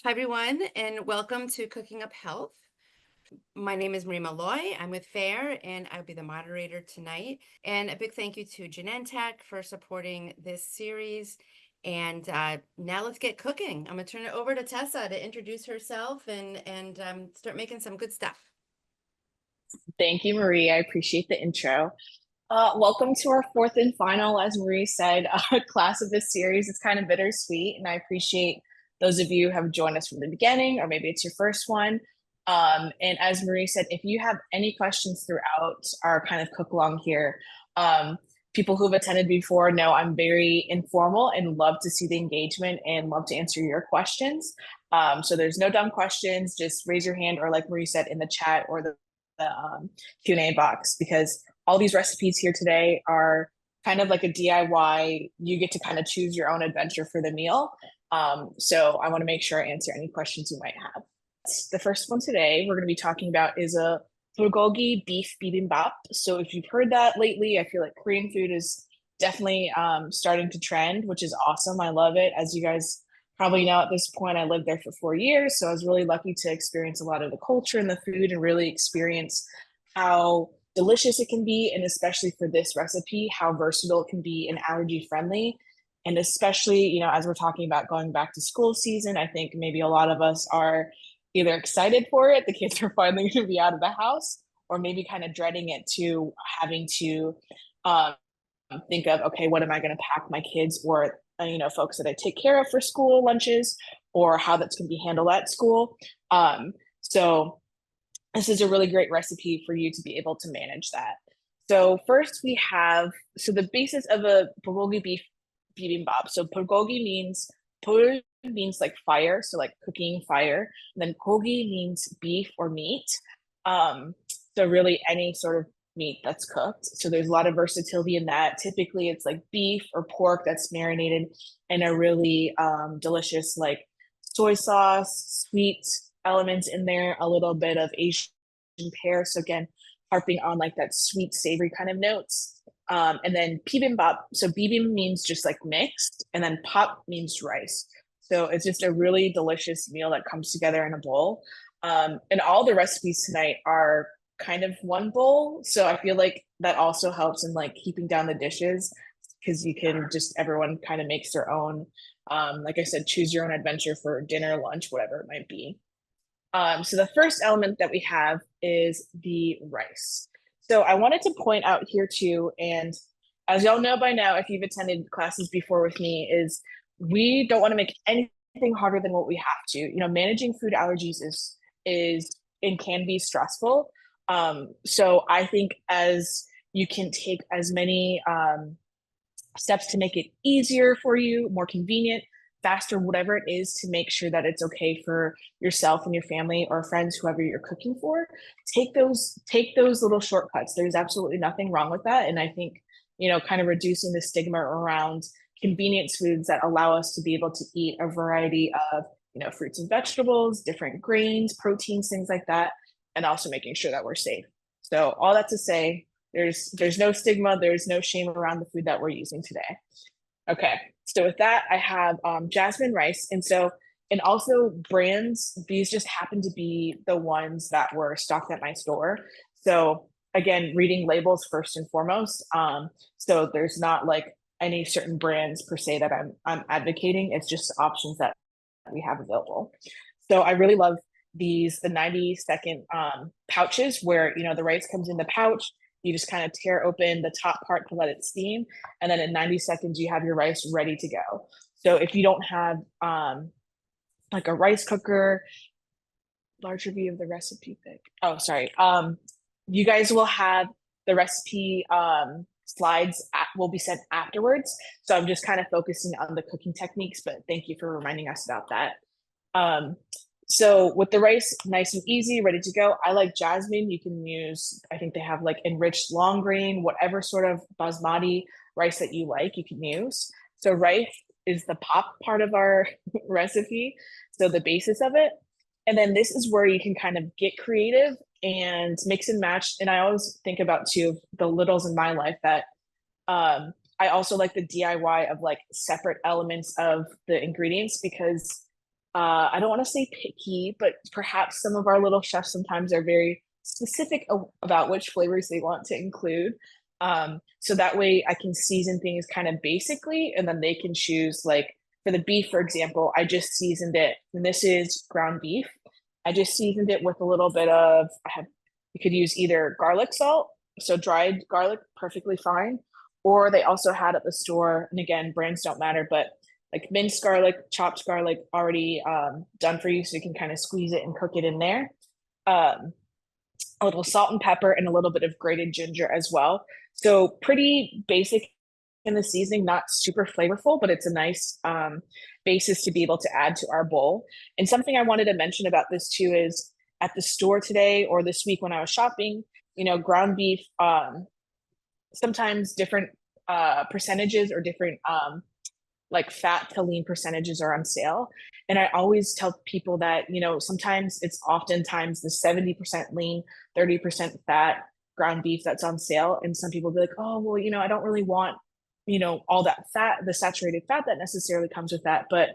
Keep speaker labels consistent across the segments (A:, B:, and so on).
A: Hi, everyone, and welcome to Cooking Up Health. My name is Marie Malloy. I'm with FAIR, and I'll be the moderator tonight. And a big thank you to Genentech for supporting this series. And now let's get cooking. I'm going to turn it over to Tessa to introduce herself and start making some good stuff.
B: Thank you, Marie. I appreciate the intro. Welcome to our fourth and final, as Marie said, class of this series. It's kind of bittersweet, and I appreciate those of you who have joined us from the beginning, or maybe it's your first one. And as Marie said, if you have any questions throughout our kind of cook along here, people who've attended before know I'm very informal and love to see the engagement and love to answer your questions. So there's no dumb questions. Just raise your hand, or like Marie said, in the chat or the Q&A box, because all these recipes here today are kind of like a DIY. You get to kind of choose your own adventure for the meal. So I want to make sure I answer any questions you might have. The first one today we're going to be talking about is a bulgogi beef bibimbap. So if you've heard that lately, I feel like Korean food is definitely starting to trend, which is awesome. I love it. As you guys probably know at this point, I lived there for 4 years. So I was really lucky to experience a lot of the culture and the food and really experience how delicious it can be. And especially for this recipe, how versatile it can be and allergy friendly. And especially, as we're talking about going back to school season, I think maybe a lot of us are either excited for it, the kids are finally going to be out of the house, or maybe kind of dreading it to having to um, think of, okay, what am I going to pack my kids or folks that I take care of for school lunches, or how that's going to be handled at school. So this is a really great recipe for you to be able to manage that. So first we have, so the basis of a bulgogi beef bibimbap. So bulgogi means like fire, so like cooking fire. And then gogi means beef or meat. So really any sort of meat that's cooked. So there's a lot of versatility in that. Typically it's like beef or pork that's marinated in a really delicious like soy sauce, sweet elements in there, a little bit of Asian pear. So again, harping on like that sweet, savory kind of notes. And then bibimbap. So bibim means just like mixed, and then pop means rice. So it's just a really delicious meal that comes together in a bowl. And all the recipes tonight are kind of one bowl. So I feel like that also helps in like keeping down the dishes, because you can just, everyone kind of makes their own, like I said, choose your own adventure for dinner, lunch, whatever it might be. So the first element that we have is the rice. So I wanted to point out here too, and as y'all know by now, if you've attended classes before with me, is we don't want to make anything harder than what we have to. Managing food allergies is and can be stressful. So I think as you can take as many steps to make it easier for you, more convenient, faster, whatever it is, to make sure that it's okay for yourself and your family or friends, whoever you're cooking for. Take those little shortcuts. There's absolutely nothing wrong with that. And I think, kind of reducing the stigma around convenience foods that allow us to be able to eat a variety of, fruits and vegetables, different grains, proteins, things like that, and also making sure that we're safe. So all that to say, there's no stigma, there's no shame around the food that we're using today. Okay, so with that, I have jasmine rice. And also brands, these just happen to be the ones that were stocked at my store. So again, reading labels first and foremost. So there's not like any certain brands per se that I'm advocating. It's just options that we have available. So I really love the 90-second pouches where, the rice comes in the pouch. You just kind of tear open the top part to let it steam. And then in 90 seconds, you have your rice ready to go. So if you don't have like a rice cooker, larger view of the recipe pick. Oh, sorry. You guys will have the recipe slides will be sent afterwards. So I'm just kind of focusing on the cooking techniques, but thank you for reminding us about that. So with the rice, nice and easy, ready to go. I like jasmine. You can use, I think they have like enriched long grain, whatever sort of basmati rice that you like, you can use. So rice is the pop part of our recipe, so the basis of it. And then this is where you can kind of get creative and mix and match. And I always think about too the littles in my life that I also like the DIY of like separate elements of the ingredients, because I don't want to say picky, but perhaps some of our little chefs sometimes are very specific about which flavors they want to include. So that way I can season things kind of basically, and then they can choose like for the beef, for example, I just seasoned it, and this is ground beef. I just seasoned it with a little bit of, you could use either garlic salt, so dried garlic, perfectly fine, or they also had at the store, and again, brands don't matter, but like minced garlic, chopped garlic already done for you, so you can kind of squeeze it and cook it in there. Um, a little salt and pepper, and a little bit of grated ginger as well. So pretty basic in the seasoning, not super flavorful, but it's a nice basis to be able to add to our bowl. And something I wanted to mention about this too is at the store today or this week when I was shopping, ground beef, sometimes different percentages or different like fat to lean percentages are on sale. And I always tell people that, sometimes it's oftentimes the 70% lean, 30% fat ground beef that's on sale. And some people be like, oh, well, I don't really want, all that fat, the saturated fat that necessarily comes with that. But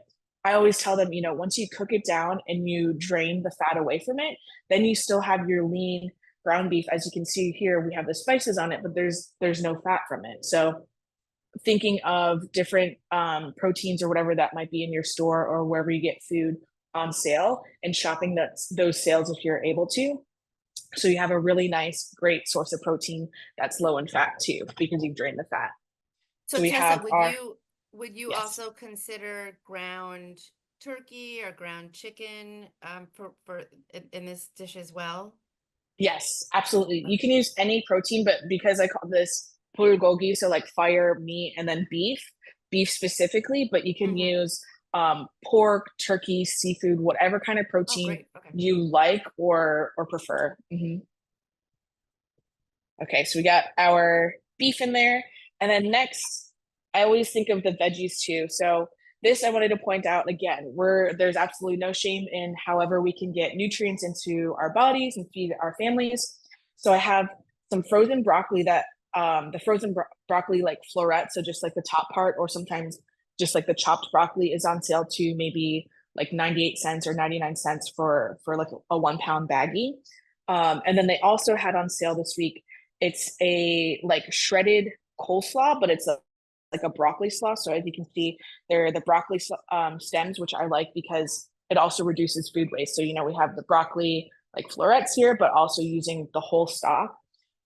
B: I always tell them, once you cook it down and you drain the fat away from it, then you still have your lean ground beef. As you can see here, we have the spices on it, but there's no fat from it. So thinking of different proteins or whatever that might be in your store or wherever you get food on sale and shopping those sales if you're able to. So you have a really nice, great source of protein that's low in fat too, because you've drained the fat.
A: So
B: So we
A: Tessa,
B: have our,
A: would you
B: yes,
A: also consider ground turkey or ground chicken for in this dish as well?
B: yes, absolutely. You
A: Okay.
B: can use any protein, but because I call this bulgogi, so like fire, meat, and then beef specifically, but you can
A: Mm-hmm.
B: use pork, turkey, seafood, whatever kind of
A: Oh,
B: protein
A: great. Okay.
B: you like or prefer. Okay, so we got our beef in there. And then next, I always think of the veggies too. So this I wanted to point out again, there's absolutely no shame in however we can get nutrients into our bodies and feed our families. So I have some frozen broccoli that the frozen broccoli like florets, so just like the top part, or sometimes just like the chopped broccoli is on sale to maybe like 98 cents or 99 cents for like a 1 pound baggie. And then they also had on sale this week, it's a like shredded coleslaw, but it's like a broccoli slaw. So as you can see, they're the broccoli stems, which I like because it also reduces food waste. So we have the broccoli like florets here, but also using the whole stalk.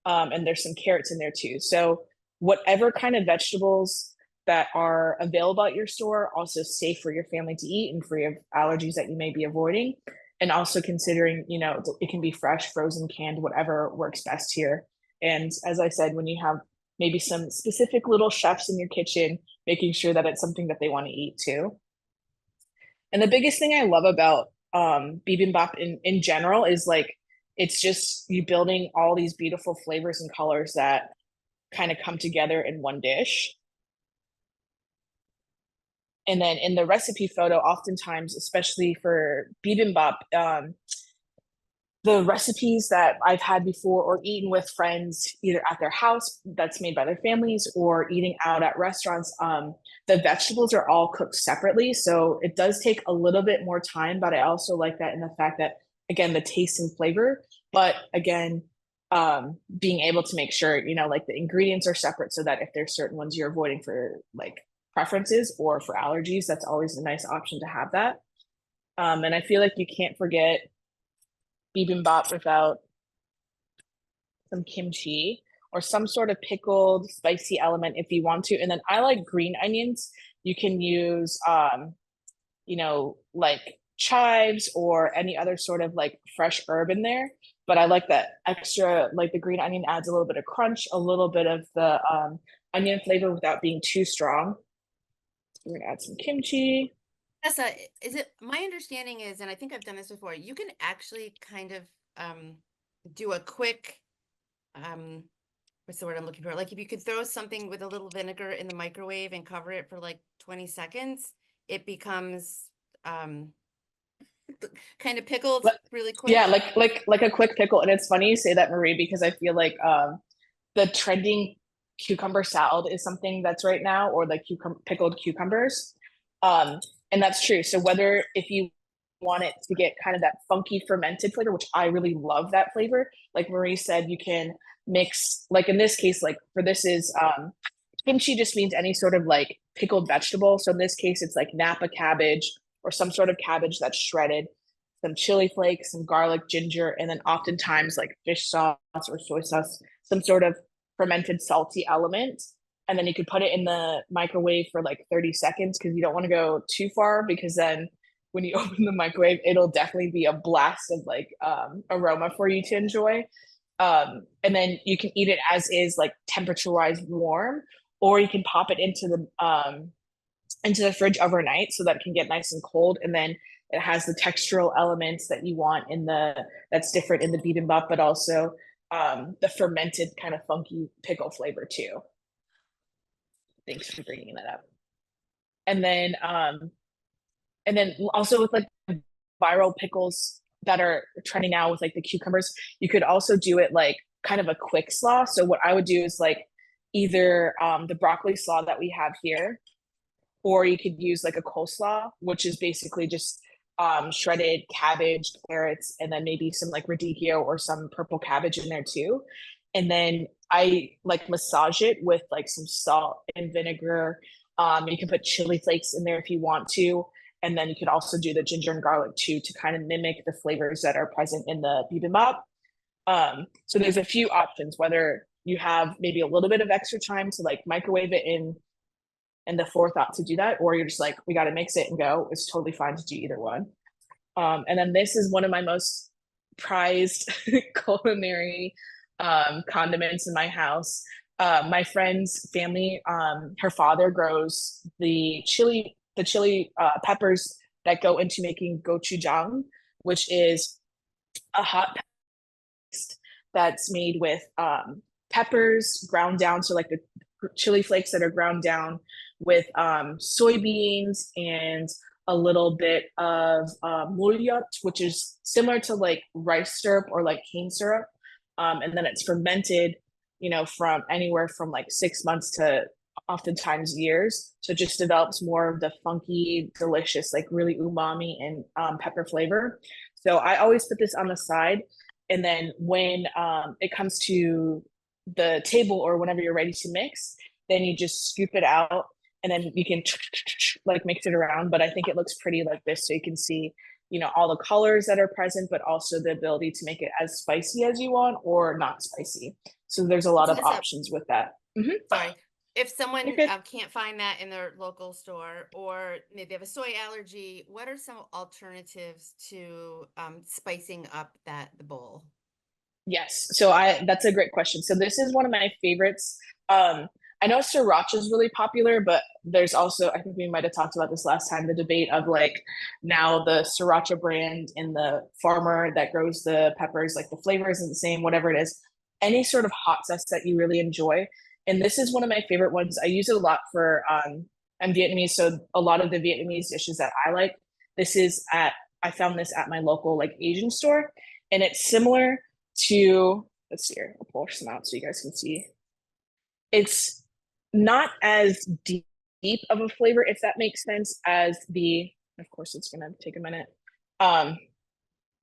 B: And there's some carrots in there too. So whatever kind of vegetables that are available at your store, also safe for your family to eat and free of allergies that you may be avoiding. And also considering, it can be fresh, frozen, canned, whatever works best here. And as I said, when you have maybe some specific little chefs in your kitchen, making sure that it's something that they want to eat too. And the biggest thing I love about bibimbap in general is like it's just you building all these beautiful flavors and colors that kind of come together in one dish. And then in the recipe photo, oftentimes, especially for bibimbap, the recipes that I've had before or eaten with friends, either at their house that's made by their families or eating out at restaurants, the vegetables are all cooked separately. So it does take a little bit more time, but I also like that in the fact that, again, the taste and flavor, but again, being able to make sure, like the ingredients are separate so that if there's certain ones you're avoiding for like preferences or for allergies, that's always a nice option to have that. And I feel like you can't forget bibimbap without some kimchi or some sort of pickled spicy element if you want to. And then I like green onions. You can use like chives or any other sort of like fresh herb in there. But I like that extra, like the green onion adds a little bit of crunch, a little bit of the onion flavor without being too strong. We're gonna add some kimchi.
A: Tessa, is it my understanding is, and I think I've done this before, you can actually kind of um do a quick um what's the word I'm looking for? Like if you could throw something with a little vinegar in the microwave and cover it for like 20 seconds, it becomes kind of pickled really
B: Yeah,
A: quick.
B: like a quick pickle. And it's funny you say that, Marie, because I feel like the trending cucumber salad is something that's right now, or like pickled cucumbers. Um, and that's true. So whether if you want it to get kind of that funky fermented flavor, which I really love that flavor. Like Marie said, you can mix, like in this case, like for this is kimchi just means any sort of like pickled vegetable. So in this case, it's like Napa cabbage or some sort of cabbage that's shredded, some chili flakes, some garlic, ginger, and then oftentimes like fish sauce or soy sauce, some sort of fermented salty element. And then you could put it in the microwave for like 30 seconds because you don't want to go too far because then when you open the microwave, it'll definitely be a blast of like aroma for you to enjoy. And then you can eat it as is, like temperature wise warm, or you can pop it into the fridge overnight so that it can get nice and cold. And then it has the textural elements that you want in the that's different in the bibimbap, but also the fermented kind of funky pickle flavor too. Thanks for bringing that up. And then also with like viral pickles that are trending now with like the cucumbers, you could also do it like kind of a quick slaw. So what I would do is like either the broccoli slaw that we have here, or you could use like a coleslaw, which is basically just shredded cabbage, carrots, and then maybe some like radicchio or some purple cabbage in there too. And then I like massage it with like some salt and vinegar. You can put chili flakes in there if you want to. And then you could also do the ginger and garlic too to kind of mimic the flavors that are present in the bibimbap. So there's a few options, whether you have maybe a little bit of extra time to like microwave it in and the forethought to do that, or you're just like, we got to mix it and go. It's totally fine to do either one. And then this is one of my most prized culinary condiments in my house. My friend's family, her father grows the chili peppers that go into making gochujang, which is a hot paste that's made with peppers ground down, so like the chili flakes that are ground down with soybeans and a little bit of muryot, which is similar to like rice syrup or like cane syrup. And then it's fermented, from anywhere from like 6 months to oftentimes years. So it just develops more of the funky, delicious, like really umami and pepper flavor. So I always put this on the side. And then when it comes to the table or whenever you're ready to mix, then you just scoop it out and then you can like mix it around. But I think it looks pretty like this. So you can see, all the colors that are present, but also the ability to make it as spicy as you want or not spicy. So there's a lot of options with that.
A: Sorry. If someone
B: Okay.
A: can't find that in their local store, or maybe have a soy allergy, what are some alternatives to spicing up the bowl?
B: Yes. So that's a great question. So this is one of my favorites. I know sriracha is really popular, but there's also, I think we might have talked about this last time, the debate of like now the sriracha brand and the farmer that grows the peppers, like the flavor isn't the same, whatever it is. Any sort of hot sauce that you really enjoy. And this is one of my favorite ones. I use it a lot for I'm Vietnamese, so a lot of the Vietnamese dishes that I like. I found this at my local like Asian store, and it's similar to, let's see here, I'll pull some out so you guys can see. It's not as deep of a flavor, if that makes sense, as of course it's gonna take a minute,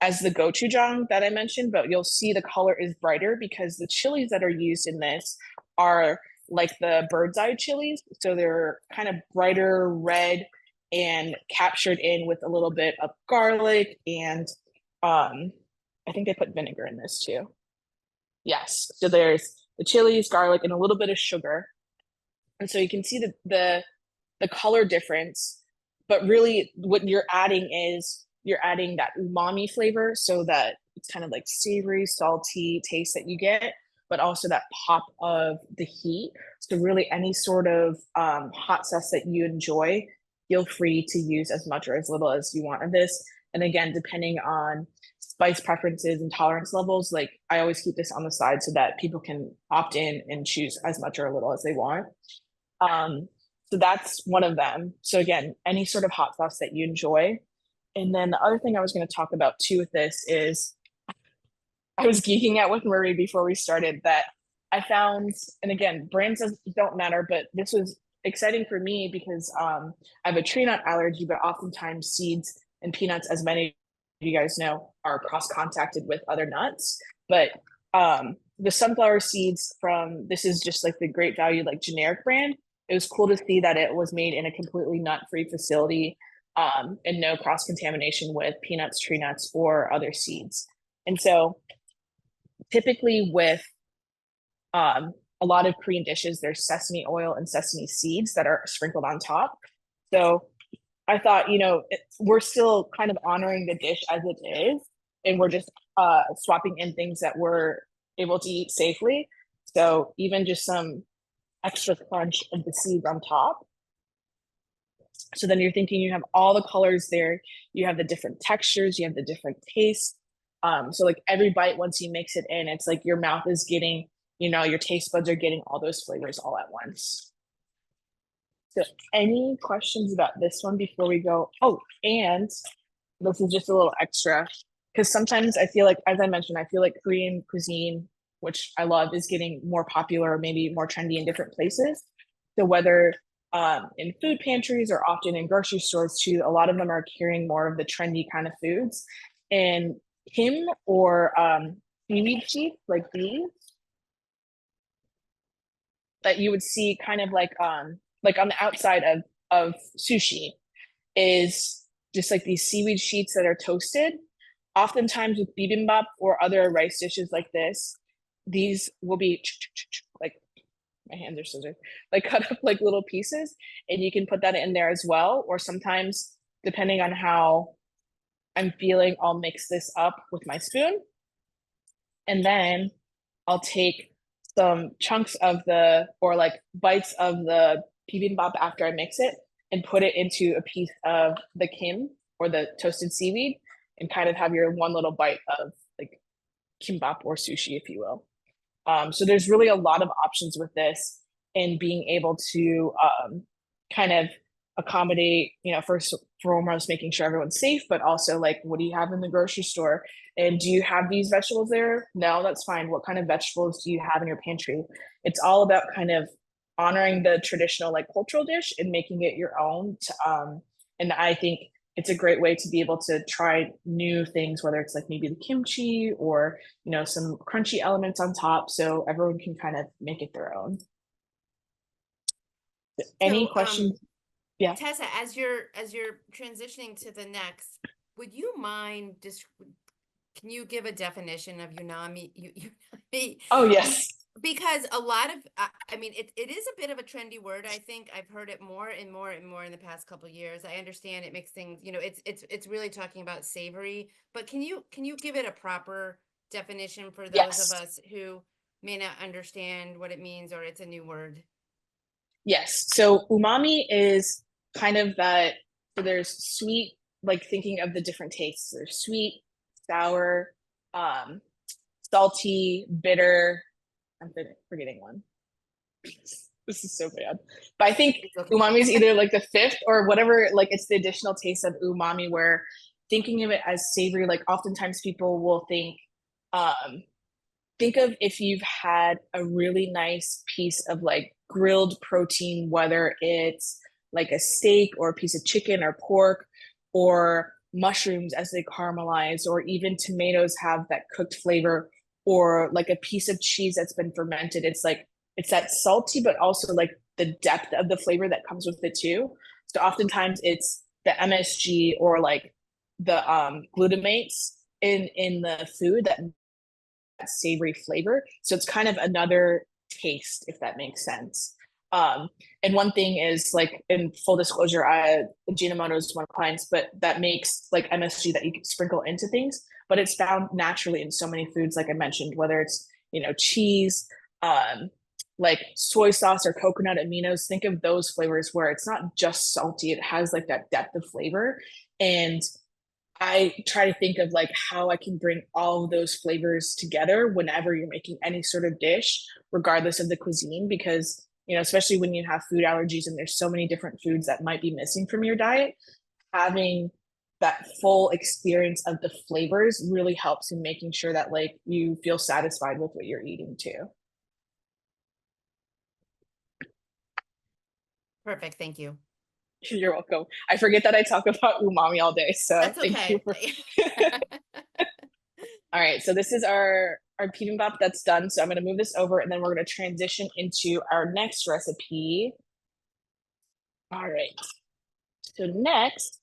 B: as the gochujang that I mentioned, but you'll see the color is brighter because the chilies that are used in this are like the bird's eye chilies. So they're kind of brighter red and captured in with a little bit of garlic and I think they put vinegar in this too. Yes. So there's the chilies, garlic, and a little bit of sugar. And so you can see the color difference, but really what you're adding is you're adding that umami flavor so that it's kind of like savory, salty taste that you get, but also that pop of the heat. So really any sort of hot sauce that you enjoy, feel free to use as much or as little as you want of this. And again, depending on spice preferences and tolerance levels, like I always keep this on the side so that people can opt in and choose as much or a little as they want. So that's one of them. So again, any sort of hot sauce that you enjoy. And then the other thing I was going to talk about too with this is I was geeking out with Marie before we started that I found, and again, brands don't matter, but this was exciting for me because I have a tree nut allergy, but oftentimes seeds And peanuts, as many of you guys know, are cross-contacted with other nuts. But the sunflower seeds from, this is just like the Great Value, like generic brand. It was cool to see that it was made in a completely nut-free facility, and no cross-contamination with peanuts, tree nuts, or other seeds. And so typically with a lot of Korean dishes, there's sesame oil and sesame seeds that are sprinkled on top. So I thought, we're still kind of honoring the dish as it is, and we're just swapping in things that we're able to eat safely. So even just some extra crunch of the seeds on top. So then you're thinking you have all the colors there, you have the different textures, you have the different tastes. So like every bite, once you mix it in, it's like your mouth is getting, your taste buds are getting all those flavors all at once. So any questions about this one before we go? Oh, and this is just a little extra because sometimes I feel like, as I mentioned, I feel like Korean cuisine, which I love, is getting more popular, maybe more trendy in different places. So whether in food pantries or often in grocery stores too, a lot of them are carrying more of the trendy kind of foods. And kim or seaweed sheets like these that you would see kind of like on the outside of sushi is just like these seaweed sheets that are toasted. Oftentimes with bibimbap or other rice dishes like this, these will be like, my hands are scissors, like cut up like little pieces, and you can put that in there as well. Or sometimes, depending on how I'm feeling, I'll mix this up with my spoon, and then I'll take some chunks of or like bites of the bibimbap after I mix it and put it into a piece of the kim or the toasted seaweed and kind of have your one little bite of like kimbap or sushi, if you will. So there's really a lot of options with this and being able to kind of accommodate, first and foremost, making sure everyone's safe, but also like, what do you have in the grocery store? And do you have these vegetables there? No, that's fine. What kind of vegetables do you have in your pantry? It's all about kind of honoring the traditional like cultural dish and making it your own. And I think it's a great way to be able to try new things, whether it's like maybe the kimchi or, some crunchy elements on top. So everyone can kind of make it their own. Any
A: So,
B: questions? Yeah.
A: Tessa, as you're transitioning to the next, would you mind just can you give a definition of unami?
B: Oh, yes.
A: Because a lot of, I mean, it is a bit of a trendy word. I think I've heard it more and more and more in the past couple of years. I understand it makes things, it's really talking about savory. But can you give it a proper definition for those of
B: Yes.
A: us who may not understand what it means or it's a new word?
B: Yes. So umami is kind of that. So there's sweet, like thinking of the different tastes. There's sweet, sour, um, salty, bitter. I'm forgetting one. This is so bad. But I think
A: It's okay.
B: umami is either like the fifth or whatever, like it's the additional taste of umami where thinking of it as savory, like oftentimes people will think of if you've had a really nice piece of like grilled protein, whether it's like a steak or a piece of chicken or pork or mushrooms as they caramelize, or even tomatoes have that cooked flavor, or like a piece of cheese that's been fermented. It's like, it's that salty, but also like the depth of the flavor that comes with it too. So oftentimes it's the MSG or like the glutamates in the food that savory flavor. So it's kind of another taste, if that makes sense. And one thing is like in full disclosure, Ajinomoto is one of my clients, but that makes like MSG that you can sprinkle into things, but it's found naturally in so many foods, like I mentioned, whether it's, cheese, like soy sauce or coconut aminos. Think of those flavors where it's not just salty, it has like that depth of flavor. And I try to think of like how I can bring all of those flavors together whenever you're making any sort of dish, regardless of the cuisine, because, especially when you have food allergies and there's so many different foods that might be missing from your diet, having that full experience of the flavors really helps in making sure that like you feel satisfied with what you're eating too.
A: Perfect. Thank you.
B: You're welcome. I forget that I talk about umami all day, so
A: That's
B: thank you
A: okay.
B: for. All right, so this is our bibimbap that's done. So I'm going to move this over, and then we're going to transition into our next recipe. All right. So next,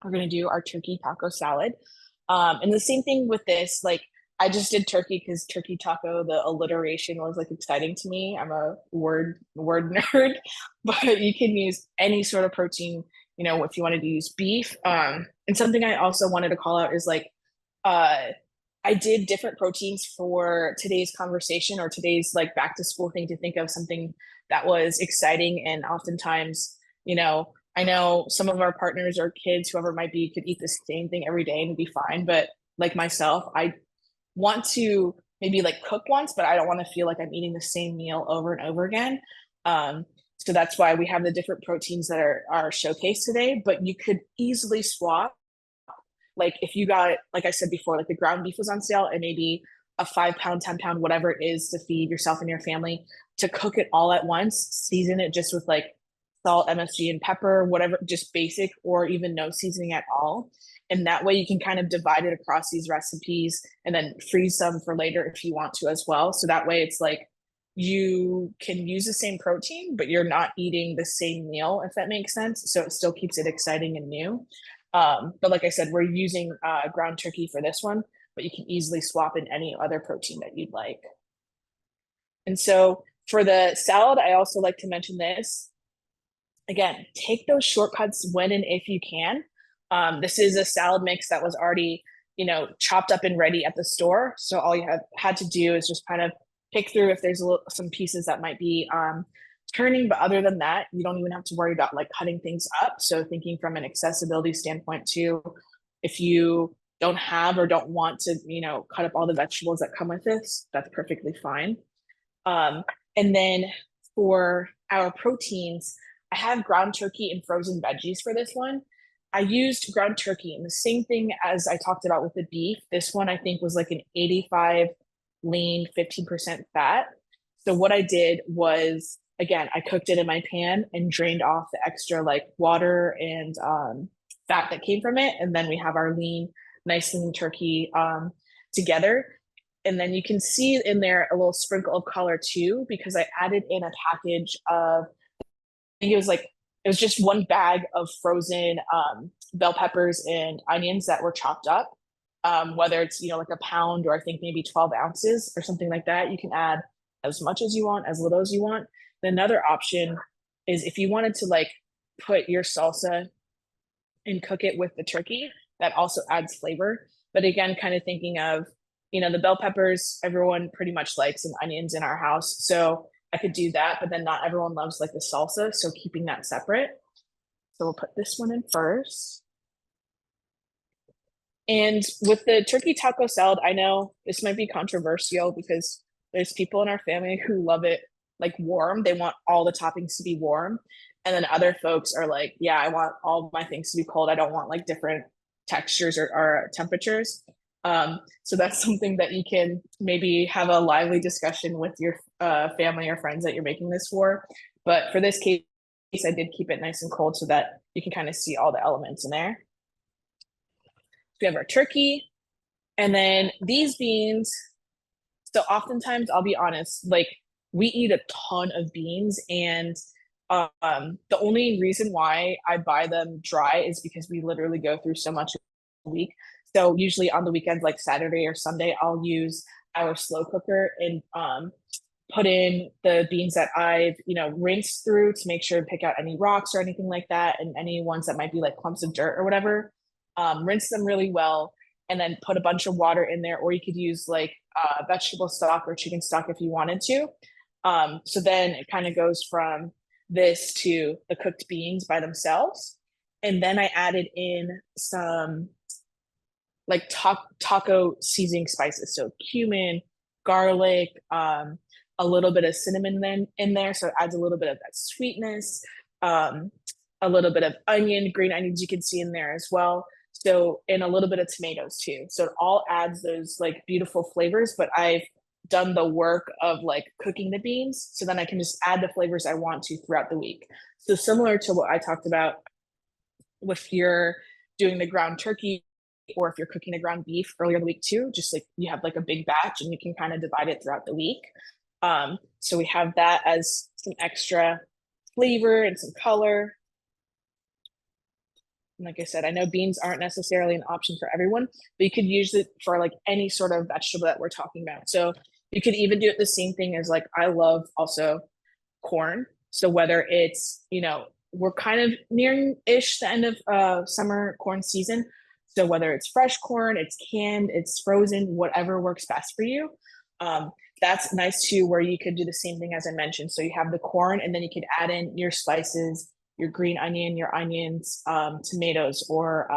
B: we're going to do our turkey taco salad. And the same thing with this, like I just did turkey because turkey taco, the alliteration was like exciting to me. I'm a word nerd, but you can use any sort of protein, if you wanted to use beef. And something I also wanted to call out is like uh I did different proteins for today's conversation or today's like back to school thing to think of something that was exciting. And oftentimes, I know some of our partners or kids, whoever it might be, could eat the same thing every day and be fine. But like myself, I want to maybe like cook once, but I don't want to feel like I'm eating the same meal over and over again. So that's why we have the different proteins that are showcased today. But you could easily swap, like if you got, like I said before, like the ground beef was on sale and maybe a 5 pound, 10 pound, whatever it is to feed yourself and your family, to cook it all at once, season it just with like salt, MSG, and pepper, whatever, just basic, or even no seasoning at all. And that way you can kind of divide it across these recipes and then freeze some for later if you want to as well. So that way it's like you can use the same protein, but you're not eating the same meal, if that makes sense. So it still keeps it exciting and new. But like I said, we're using ground turkey for this one, but you can easily swap in any other protein that you'd like. And so for the salad, I also like to mention this. Again, take those shortcuts when and if you can. This is a salad mix that was already, chopped up and ready at the store. So all you have had to do is just kind of pick through if there's some pieces that might be turning, but other than that, you don't even have to worry about like cutting things up. So thinking from an accessibility standpoint too, if you don't have or don't want to, cut up all the vegetables that come with this, that's perfectly fine. And then for our proteins, I have ground turkey and frozen veggies for this one. I used ground turkey, and the same thing as I talked about with the beef. This one I think was like an 85 lean, 15% fat. So what I did was, again, I cooked it in my pan and drained off the extra like water and fat that came from it. And then we have our nice lean turkey together. And then you can see in there a little sprinkle of color too, because I added in a package of, I think it was just one bag of frozen bell peppers and onions that were chopped up. Whether it's, like a pound or I think maybe 12 ounces or something like that. You can add as much as you want, as little as you want. Another option is if you wanted to like put your salsa and cook it with the turkey, that also adds flavor. But again, kind of thinking of, the bell peppers, everyone pretty much likes, and onions in our house. So I could do that, but then not everyone loves like the salsa. So keeping that separate. So we'll put this one in first. And with the turkey taco salad, I know this might be controversial because there's people in our family who love it like warm. They want all the toppings to be warm. And then other folks are like, yeah, I want all my things to be cold. I don't want like different textures or temperatures. So that's something that you can maybe have a lively discussion with your family or friends that you're making this for. But for this case, I did keep it nice and cold so that you can kind of see all the elements in there. We have our turkey, and then these beans. So oftentimes, I'll be honest, like we eat a ton of beans, and the only reason why I buy them dry is because we literally go through so much a week. So usually on the weekends, like Saturday or Sunday, I'll use our slow cooker and put in the beans that I've, rinsed through to make sure to pick out any rocks or anything like that, and any ones that might be like clumps of dirt or whatever. Rinse them really well, and then put a bunch of water in there, or you could use like vegetable stock or chicken stock if you wanted to. So then it kind of goes from this to the cooked beans by themselves. And then I added in some like taco seasoning spices. So cumin, garlic, a little bit of cinnamon then in there. So it adds a little bit of that sweetness, a little bit of green onions you can see in there as well. So, and a little bit of tomatoes too. So it all adds those like beautiful flavors, but I've done the work of like cooking the beans. So then I can just add the flavors I want to throughout the week. So similar to what I talked about if you're doing the ground turkey or if you're cooking the ground beef earlier in the week too, just like you have like a big batch and you can kind of divide it throughout the week. So we have that as some extra flavor and some color. And like I said, I know beans aren't necessarily an option for everyone, but you could use it for like any sort of vegetable that we're talking about. So you could even do it the same thing as like I love also corn. So whether it's, we're kind of nearing ish the end of summer corn season. So whether it's fresh corn, it's canned, it's frozen, whatever works best for you. Um, that's nice too, where you could do the same thing as I mentioned. So you have the corn, and then you could add in your spices, your green onion, your onions, tomatoes, or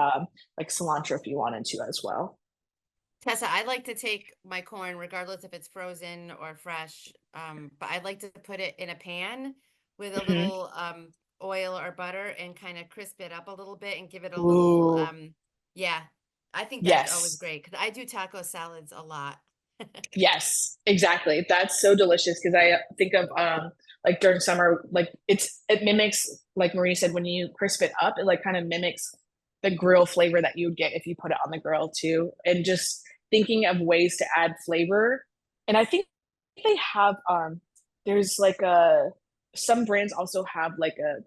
B: like cilantro if you wanted to as well.
A: Tessa, I like to take my corn, regardless if it's frozen or fresh, but I like to put it in a pan with a
B: Mhm.
A: little oil or butter and kind of crisp it up a little bit and give it a little,
B: Ooh,
A: yeah, I think that's always
B: yes.
A: great because I do taco salads a lot.
B: Yes, exactly. That's so delicious because I think of like during summer, like it mimics like Marie said when you crisp it up, it like kind of mimics the grill flavor that you would get if you put it on the grill too. And just thinking of ways to add flavor. And I think they have there's like a some brands also have like a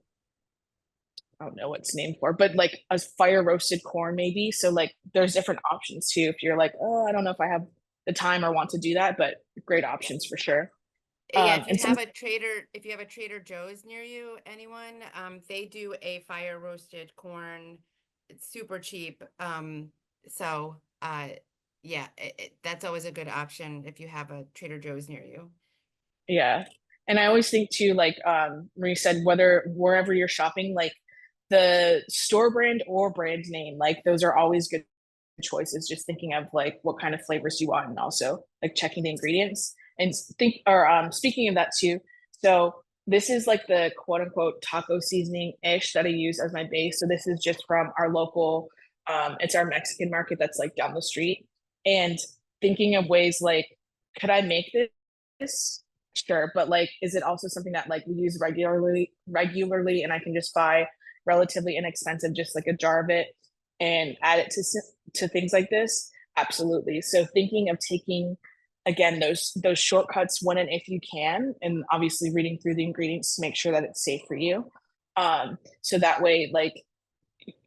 B: I don't know what it's named for, but like a fire roasted corn maybe. So like there's different options too. If you're like, oh, I don't know if I have the time or want to do that, but great options for sure.
A: Yeah,
B: And some
A: if you have a Trader Joe's near you, anyone, they do a fire roasted corn. It's super cheap. So yeah, that's always a good option if you have a Trader Joe's near you.
B: yeah. And I always think too, like Marie said, whether wherever you're shopping, like the store brand or brand name, like those are always good choices. Just thinking of like what kind of flavors you want, and also like checking the ingredients. And think, or speaking of that too, so this is like the quote unquote taco seasoning ish that I use as my base. So this is just from our local, it's our Mexican market that's like down the street. And thinking of ways like, could I make this? Sure, but like, is it also something that like we use regularly, and I can just buy relatively inexpensive, just like a jar of it, and add it to things like this? Absolutely. So thinking of taking again those shortcuts when and if you can, and obviously reading through the ingredients to make sure that it's safe for you. So that way, like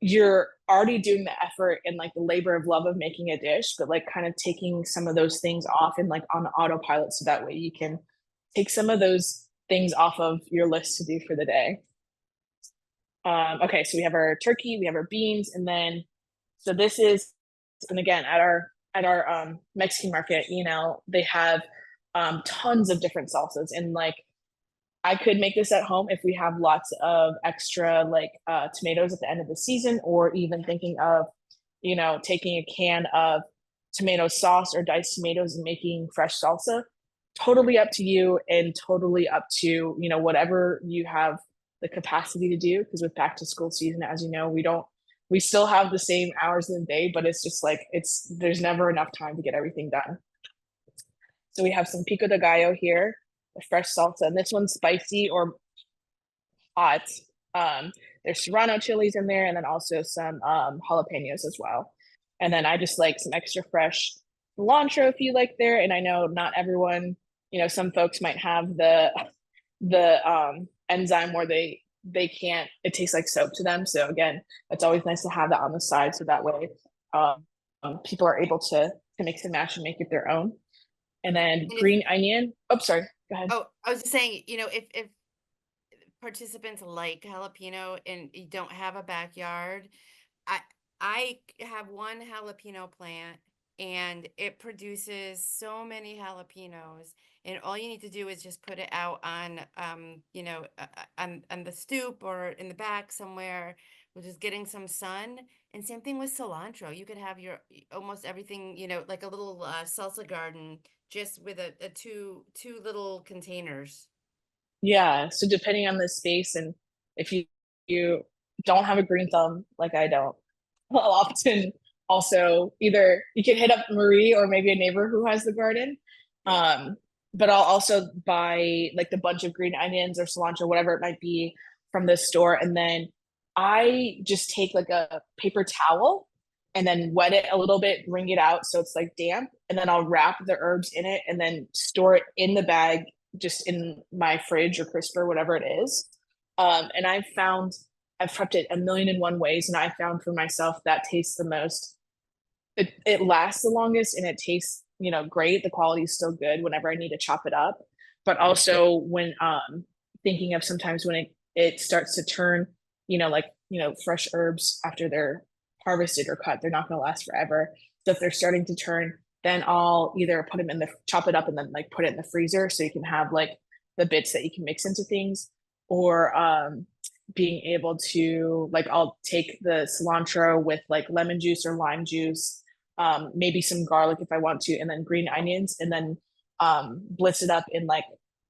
B: you're already doing the effort and like the labor of love of making a dish, but like kind of taking some of those things off and like on autopilot, so that way you can take some of those things off of your list to do for the day. Okay, so we have our turkey, we have our beans, and then so this is, and again at our Mexican market, they have tons of different salsas, and like I could make this at home if we have lots of extra like tomatoes at the end of the season, or even thinking of, taking a can of tomato sauce or diced tomatoes and making fresh salsa. Totally up to you, and totally up to, whatever you have the capacity to do. Because with back to school season, as you know, we still have the same hours in the day, but it's just like there's never enough time to get everything done. So we have some pico de gallo here, a fresh salsa, and this one's spicy or hot. There's serrano chilies in there, and then also some jalapenos as well. And then I just like some extra fresh cilantro if you like there. And I know not everyone, some folks might have the enzyme where they can't. It tastes like soap to them. So again, it's always nice to have that on the side, so that way people are able to mix and match and make it their own. And then
A: And if
B: green onion. Oh, sorry. Go ahead.
A: Oh, I was just saying, if participants like jalapeno and you don't have a backyard, I I have one jalapeno plant and it produces so many jalapenos, and all you need to do is just put it out on on the stoop or in the back somewhere, which is getting some sun. And same thing with cilantro. You could have your almost everything, like a little salsa garden just with a two little containers.
B: Yeah. So depending on the space, and if you don't have a green thumb like I don't, I'll often also either you can hit up Marie or maybe a neighbor who has the garden, Um, but I'll also buy like the bunch of green onions or cilantro, whatever it might be from the store. And then I just take like a paper towel and then wet it a little bit, wring it out so it's like damp. And then I'll wrap the herbs in it and then store it in the bag, just in my fridge or crisper, whatever it is. And I've prepped it a million and one ways, and I found for myself that tastes the most. It lasts the longest and it tastes, great. The quality is still good whenever I need to chop it up. But also when thinking of sometimes when it starts to turn, like, fresh herbs after they're harvested or cut, they're not going to last forever. So if they're starting to turn, then I'll either put them in the chop it up and then like put it in the freezer so you can have like the bits that you can mix into things, or being able to like I'll take the cilantro with like lemon juice or lime juice, maybe some garlic if I want to, and then green onions, and then blitz it up in like,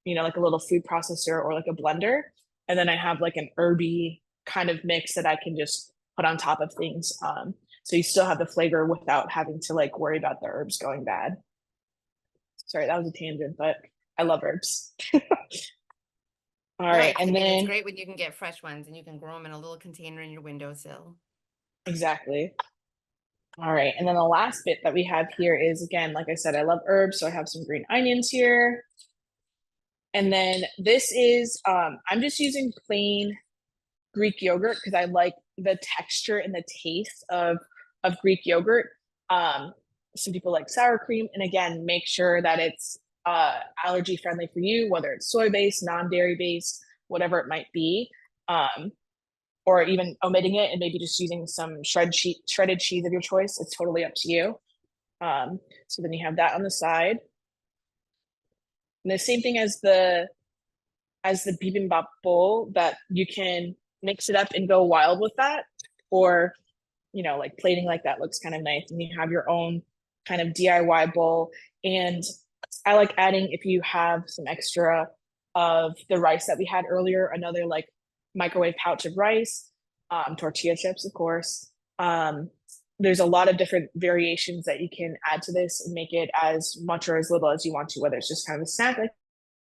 B: like a little food processor or like a blender. And then I have like an herby kind of mix that I can just put on top of things. So you still have the flavor without having to like worry about the herbs going bad. Sorry, that was a tangent, but I love herbs. All
A: No,
B: right.
A: I
B: And
A: mean, it's
B: then
A: great when you can get fresh ones and you can grow them in a little container in your windowsill.
B: exactly. All right. And then the last bit that we have here is, again, like I said, I love herbs. So I have some green onions here. And then this is, I'm just using plain Greek yogurt because I like the texture and the taste of Greek yogurt. Um, some people like sour cream, and again, make sure that it's allergy friendly for you, whether it's soy based, non-dairy based, whatever it might be. Um, or even omitting it and maybe just using some shredded cheese of your choice. It's totally up to you. So then you have that on the side. And the same thing as the bibimbap bowl, that you can mix it up and go wild with that, or like plating like that looks kind of nice, and you have your own kind of DIY bowl. And I like adding, if you have some extra of the rice that we had earlier, another like microwave pouch of rice, tortilla chips, of course. There's a lot of different variations that you can add to this and make it as much or as little as you want to, whether it's just kind of a snack like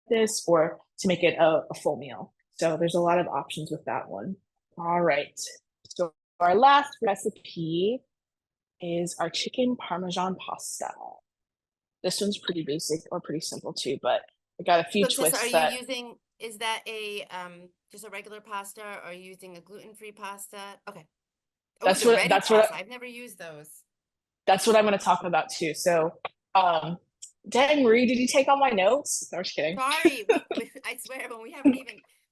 B: this or to make it a full meal. So there's a lot of options with that one. All right. So our last recipe is our chicken parmesan pasta. This one's pretty basic or pretty simple too, but I got a few
A: So Tessa, are
B: twists
A: you
B: that
A: using, is that a just a regular pasta, or are you using a gluten-free pasta? Okay. Oh,
B: that's
A: the
B: what
A: ready
B: that's what
A: pasta. I've never used those.
B: that's what I'm going to talk about too. So, um, dang, Marie, did you take all my notes? No, I'm just kidding.
A: Sorry, I swear, when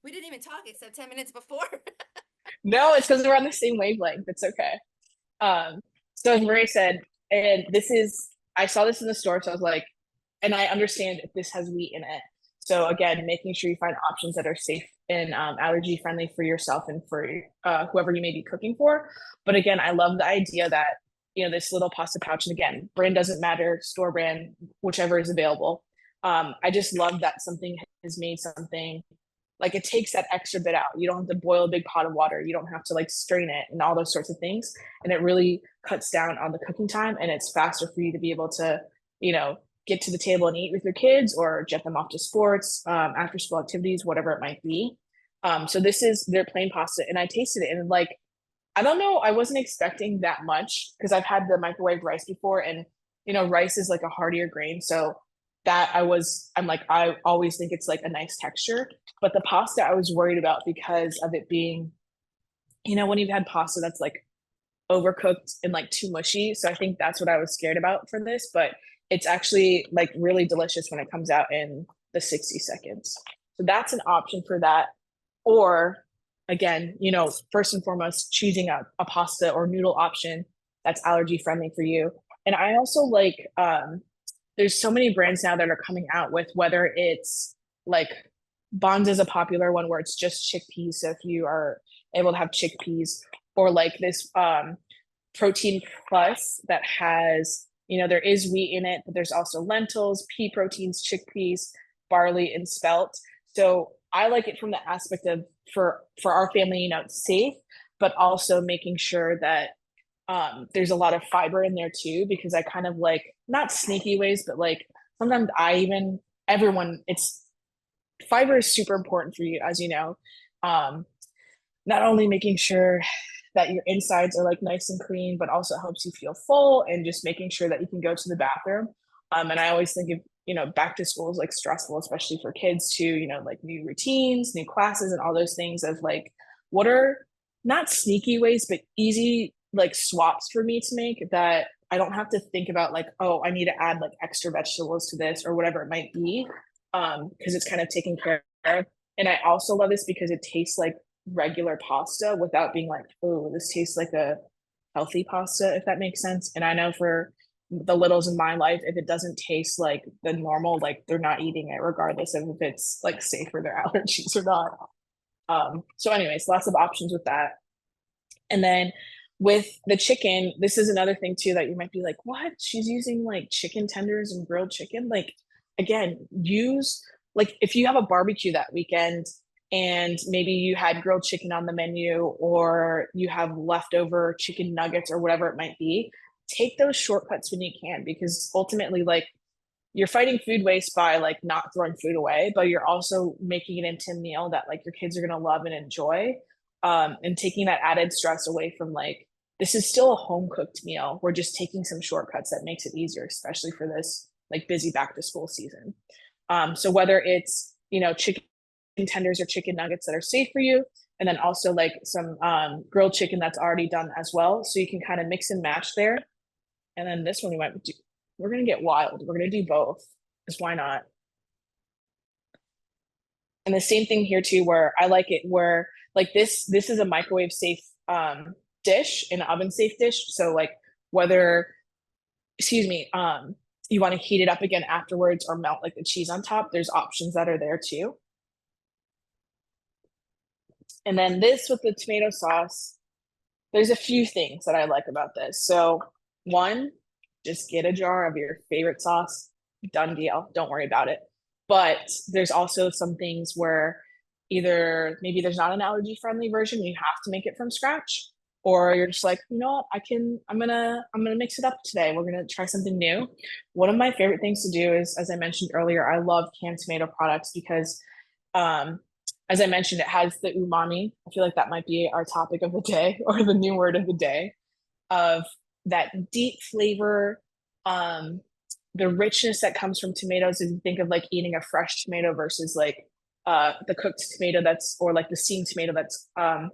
A: we didn't even talk except 10 minutes before.
B: No, it's because we're on the same wavelength. It's okay. Um, so as Marie said, and this is, I saw this in the store, so I was like, and I understand if this has wheat in it. So again, making sure you find options that are safe and allergy friendly for yourself and for whoever you may be cooking for. But again, I love the idea that, this little pasta pouch, and again, brand doesn't matter, store brand, whichever is available. I just love that something has made something like it takes that extra bit out. You don't have to boil a big pot of water. You don't have to like strain it and all those sorts of things. And it really cuts down on the cooking time, and it's faster for you to be able to, get to the table and eat with your kids or jet them off to sports, after school activities, whatever it might be. So this is their plain pasta, and I tasted it, and like, I don't know, I wasn't expecting that much because I've had the microwave rice before, and rice is like a heartier grain. So I'm like, I always think it's like a nice texture. But the pasta I was worried about because of it being, when you've had pasta that's like overcooked and like too mushy. So I think that's what I was scared about for this. But it's actually like really delicious when it comes out in the 60 seconds. So that's an option for that. Or again, first and foremost, choosing a pasta or noodle option that's allergy friendly for you. And I also like, there's so many brands now that are coming out with, whether it's like Bonds is a popular one where it's just chickpeas. So if you are able to have chickpeas, or like this protein plus that has, there is wheat in it, but there's also lentils, pea proteins, chickpeas, barley, and spelt. So I like it from the aspect of for our family, it's safe, but also making sure that there's a lot of fiber in there too, because I kind of like not sneaky ways, but like sometimes everyone, it's fiber is super important for you, as you know. Um, Not only making sure that your insides are like nice and clean, but also helps you feel full and just making sure that you can go to the bathroom. And I always think of, back to school is like stressful, especially for kids too, like new routines, new classes, and all those things of like, what are not sneaky ways, but easy like swaps for me to make that I don't have to think about like, oh, I need to add like extra vegetables to this or whatever it might be. Because it's kind of taken care of. And I also love this because it tastes like regular pasta without being like, oh, this tastes like a healthy pasta, if that makes sense. And I know for the littles in my life, if it doesn't taste like the normal, like they're not eating it, regardless of if it's like safe for their allergies or not. So, anyways, lots of options with that. And then with the chicken, this is another thing too that you might be like, what? She's using like chicken tenders and grilled chicken. Like, again, use like if you have a barbecue that weekend and maybe you had grilled chicken on the menu or you have leftover chicken nuggets or whatever it might be, take those shortcuts when you can because ultimately, like, you're fighting food waste by like not throwing food away, but you're also making it into a meal that like your kids are gonna love and enjoy. And taking that added stress away from like this is still a home cooked meal. We're just taking some shortcuts that makes it easier, especially for this like busy back to school season. So whether it's chicken tenders or chicken nuggets that are safe for you, and then also like some grilled chicken that's already done as well, so you can kind of mix and match there. And then this one we're gonna get wild. We're gonna do both. Because why not? And the same thing here too, where I like it where like this is a microwave safe dish, an oven safe dish. So like whether, excuse me, you want to heat it up again afterwards or melt like the cheese on top, there's options that are there too. And then this with the tomato sauce, there's a few things that I like about this. So one, just get a jar of your favorite sauce. Done deal. Don't worry about it. But there's also some things where either maybe there's not an allergy friendly version, you have to make it from scratch, or you're just like, you know what, I'm gonna mix it up today. We're gonna try something new. One of my favorite things to do is, as I mentioned earlier, I love canned tomato products because um as I mentioned, it has the umami. I feel like that might be our topic of the day or the new word of the day of that deep flavor, um, the richness that comes from tomatoes. If you think of like eating a fresh tomato versus like the cooked tomato that's or like the steamed tomato that's found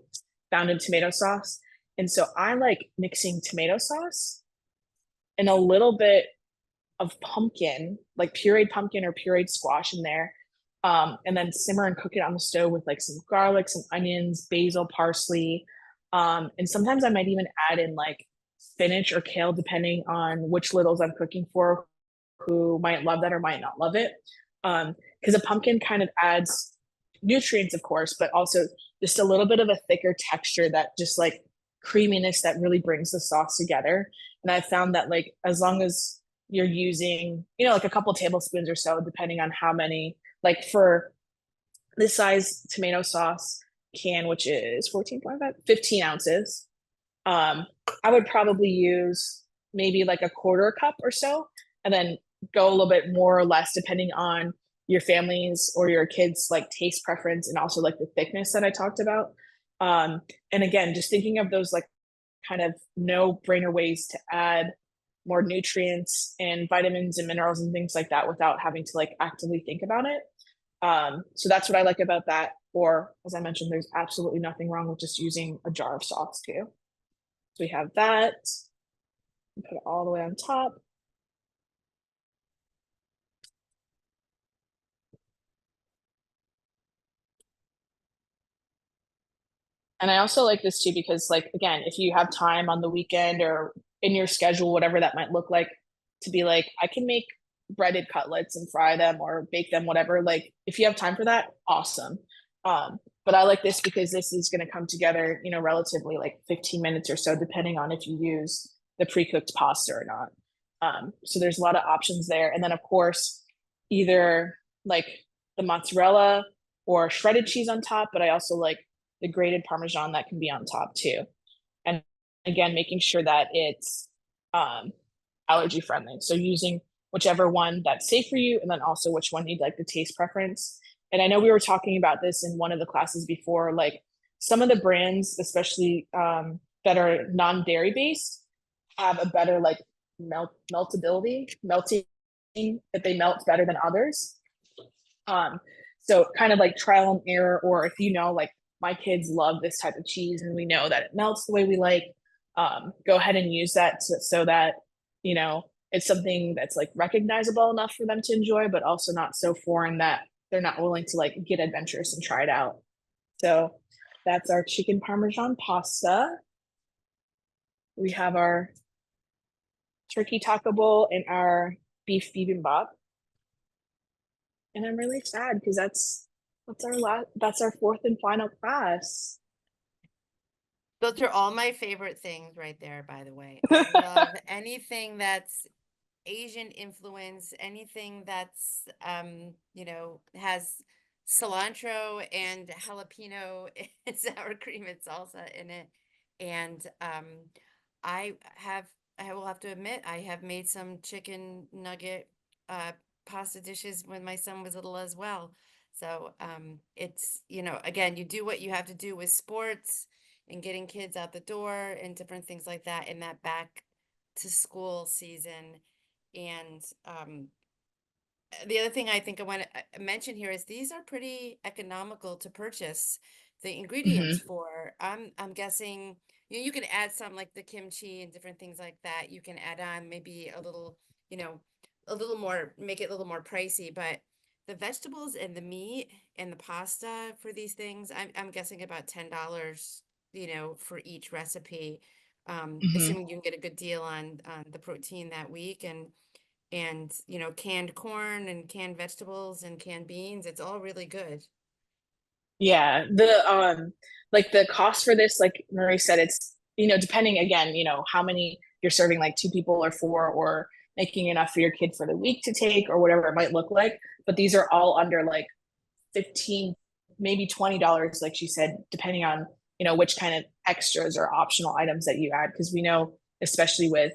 B: in tomato sauce. And so I like mixing tomato sauce and a little bit of pumpkin, like pureed pumpkin or pureed squash in there. And then simmer and cook it on the stove with like some garlic, some onions, basil, parsley. And sometimes I might even add in like spinach or kale, depending on which littles I'm cooking for, who might love that or might not love it. Because a pumpkin kind of adds nutrients, of course, but also just a little bit of a thicker texture that just like creaminess that really brings the sauce together. And I found that like as long as you're using, like a couple tablespoons or so, depending on how many, like for this size tomato sauce can, which is 14.5, 15 ounces, I would probably use maybe like a quarter cup or so, and then go a little bit more or less depending on your family's or your kids' like taste preference and also like the thickness that I talked about. And again, just thinking of those like kind of no brainer ways to add more nutrients and vitamins and minerals and things like that without having to like actively think about it. So that's what I like about that. Or as I mentioned, there's absolutely nothing wrong with just using a jar of sauce too. So we have that. Put it all the way on top. And I also like this too because, like, again, if you have time on the weekend or in your schedule, whatever that might look like, to be like, I can make breaded cutlets and fry them or bake them, whatever. Like, if you have time for that, awesome. But I like this because this is going to come together, relatively like 15 minutes or so, depending on if you use the pre-cooked pasta or not. So there's a lot of options there. And then, of course, either like the mozzarella or shredded cheese on top, but I also like the grated Parmesan that can be on top too. And again, making sure that it's allergy friendly. So using whichever one that's safe for you, and then also which one you'd like the taste preference. And I know we were talking about this in one of the classes before, like some of the brands, especially that are non-dairy based, have a better like melting, that they melt better than others. Um, so kind of like trial and error, or if you know, like my kids love this type of cheese and we know that it melts the way we like, go ahead and use that so that, you know, it's something that's like recognizable enough for them to enjoy, but also not so foreign that they're not willing to like get adventurous and try it out. So that's our chicken parmesan pasta. We have our turkey taco bowl and our beef bibimbap. And I'm really sad because that's our fourth and final class.
A: Those are all my favorite things right there, by the way. I love anything that's Asian influence, anything that's has cilantro and jalapeno and sour cream and salsa in it. And I have I will have to admit I have made some chicken nugget uh pasta dishes when my son was little as well. So it's, again, you do what you have to do with sports and getting kids out the door and different things like that in that back to school season. And the other thing I think I want to mention here is these are pretty economical to purchase the ingredients
B: Hmm.
A: for. I'm guessing you can add some like the kimchi and different things like that. You can add on maybe a little, you know, a little more, make it a little more pricey, but the vegetables and the meat and the pasta for these things, I'm guessing about $10, for each recipe.
B: Hmm.
A: Assuming you can get a good deal on the protein that week, and canned corn and canned vegetables and canned beans, it's all really good.
B: Yeah, like the cost for this, like Marie said, it's, depending again, how many you're serving, like two people or four, or making enough for your kid for the week to take, or whatever it might look like. But these are all under like 15, maybe $20, like she said, depending on, which kind of extras or optional items that you add. Because we know, especially with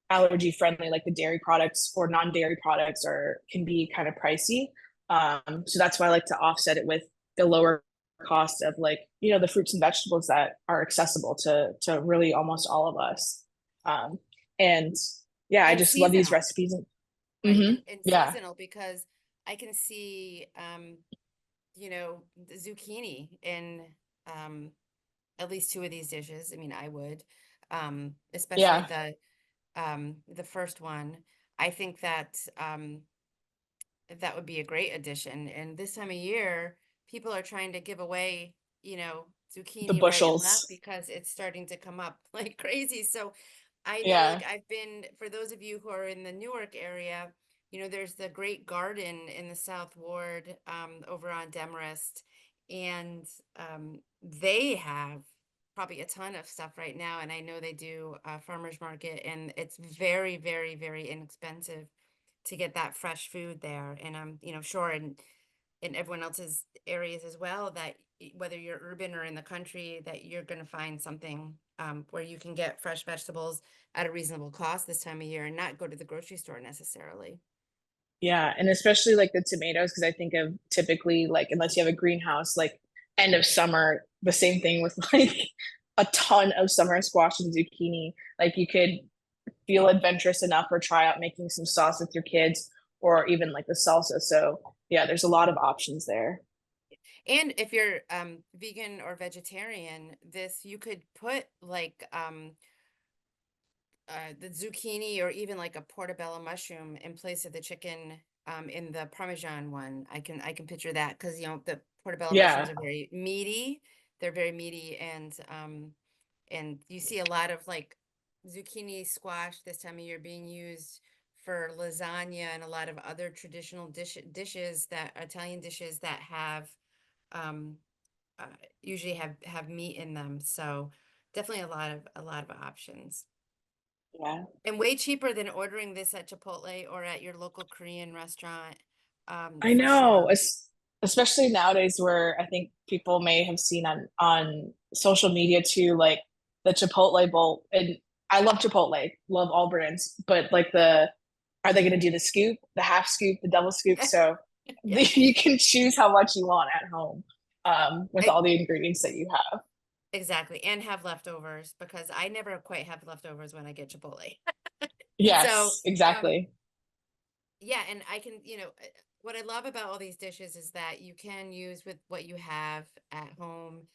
B: allergy friendly, like the dairy products or non-dairy products can be kind of pricey. So that's why I like to offset it with the lower cost of, like, the fruits and vegetables that are accessible to really almost all of us. Um, and yeah, I
A: And
B: just love these
A: seasonal,
B: recipes.
A: right?
B: Mm-hmm.
A: And
B: Yeah.
A: seasonal, because I can see the zucchini in um at least two of these dishes. I mean, I would, especially
B: Yeah.
A: the first one. I think that that would be a great addition. And this time of year, people are trying to give away,
B: The
A: zucchini right and left
B: bushels.
A: because it's starting to come up like crazy. So I know,
B: Yeah.
A: like, I've been, for those of you who are in the Newark area, there's the Great Garden in the South Ward, over on Demarest, and they have probably a ton of stuff right now. And I know they do a farmers market, and it's very, very, very inexpensive to get that fresh food there. And I'm, sure in everyone else's areas as well, that whether you're urban or in the country, that you're going to find something where you can get fresh vegetables at a reasonable cost this time of year and not go to the grocery store necessarily.
B: Yeah, and especially like the tomatoes, because I think of typically, like, unless you have a greenhouse, like end of summer, the same thing with like a ton of summer squash and zucchini. Like you could feel adventurous enough or try out making some sauce with your kids, or even like the salsa. So yeah, there's a lot of options there.
A: And if you're vegan or vegetarian, this you could put like the zucchini or even like a portobello mushroom in place of the chicken in the Parmesan one. I can picture that because the portobello mushrooms
B: Yeah.
A: are very meaty. They're very meaty, and you see a lot of like zucchini squash this time of year being used for lasagna and a lot of other traditional dishes, that Italian dishes that have um uh, usually have meat in them. So definitely a lot of options.
B: Yeah.
A: And way cheaper than ordering this at Chipotle or at your local Korean restaurant,
B: I
A: for
B: know,
A: sure.
B: especially nowadays where I think people may have seen on social media too, like the Chipotle bowl. And I love Chipotle, love all brands, but like are they going to do the scoop, the half scoop, the double scoop? So
A: Yeah,
B: you can choose how much you want at home with
A: e-
B: all the ingredients that you have.
A: exactly. And have leftovers because I never quite have leftovers when I get Chipotle. So,
B: Yes, exactly.
A: yeah, and I can, what I love about all these dishes is that you can use with what you have at home.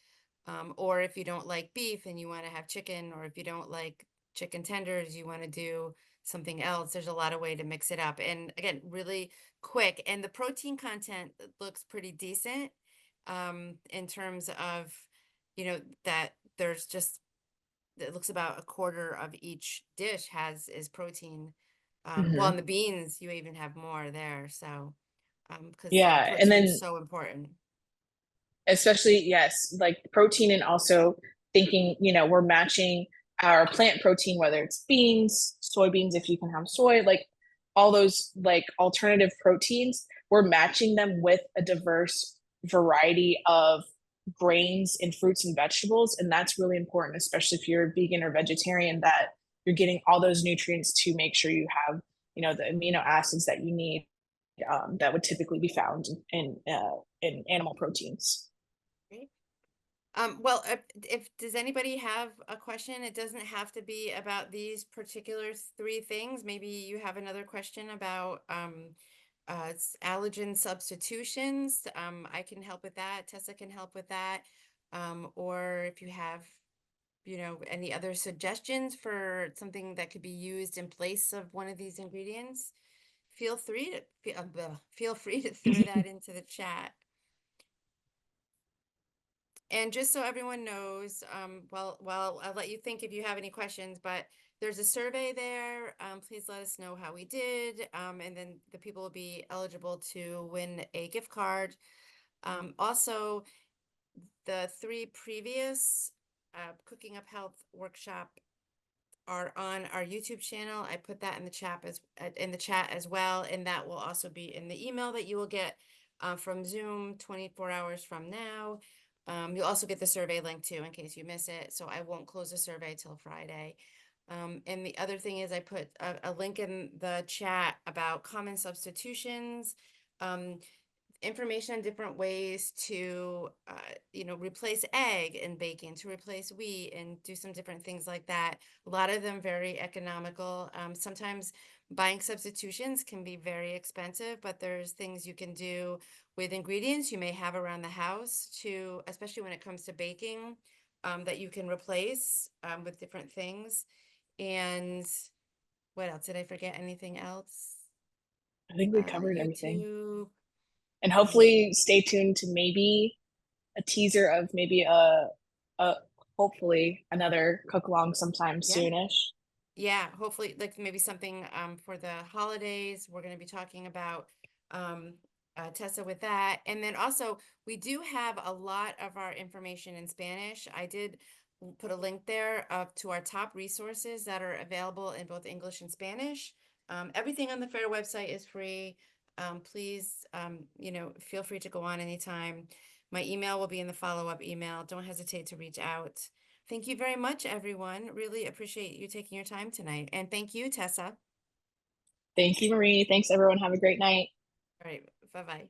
A: Or if you don't like beef and you want to have chicken, or if you don't like chicken tenders, you want to do something else. There's a lot of way to mix it up. And again, really quick. And the protein content looks pretty decent in terms of, that there's just it looks about a quarter of each dish has is protein. Well, in
B: Hmm.
A: the beans, you even have more there. So, because
B: Yeah. And
A: protein is
B: then
A: so important.
B: especially, yes, like protein, and also thinking, we're matching our plant protein, whether it's beans, soybeans, if you can have soy, like all those like alternative proteins, we're matching them with a diverse variety of grains and fruits and vegetables. And that's really important, especially if you're vegan or vegetarian, that you're getting all those nutrients to make sure you have, the amino acids that you need, that would typically be found in animal proteins.
A: Right? Well, if does anybody have a question? It doesn't have to be about these particular three things. Maybe you have another question about allergen substitutions. I can help with that. Tessa can help with that. Or if you have, any other suggestions for something that could be used in place of one of these ingredients, feel free to throw that into the chat. And just so everyone knows, well, I'll let you think if you have any questions, but there's a survey there. Please let us know how we did. And then the people will be eligible to win a gift card. Also, the three previous Cooking Up Health workshop are on our YouTube channel. I put that in the chat as well, and that will also be in the email that you will get from Zoom 24 hours from now. You'll also get the survey link too in case you miss it. So I won't close the survey till Friday. And the other thing is I put a link in the chat about common substitutions. Um, Information on different ways to replace egg in baking, to replace wheat, and do some different things like that. A lot of them very economical. Sometimes buying substitutions can be very expensive, but there's things you can do with ingredients you may have around the house to, especially when it comes to baking, that you can replace with different things. And what else? Did I forget anything else?
B: I think we covered everything.
A: YouTube.
B: And
A: um,
B: hopefully stay tuned to maybe a teaser of maybe a hopefully another cook along sometime
A: yeah.
B: soonish.
A: Yeah, hopefully, like maybe something for the holidays. We're going to be talking about um, Tessa with that. And then also, we do have a lot of our information in Spanish. I did put a link there to our top resources that are available in both English and Spanish. Everything on the FAIR website is free. Please, feel free to go on anytime. My email will be in the follow-up email. Don't hesitate to reach out. Thank you very much, everyone. Really appreciate you taking your time tonight. And thank you, Tessa.
B: Thank you, Marie. Thanks, everyone. Have a great night.
A: All right. Bye-bye.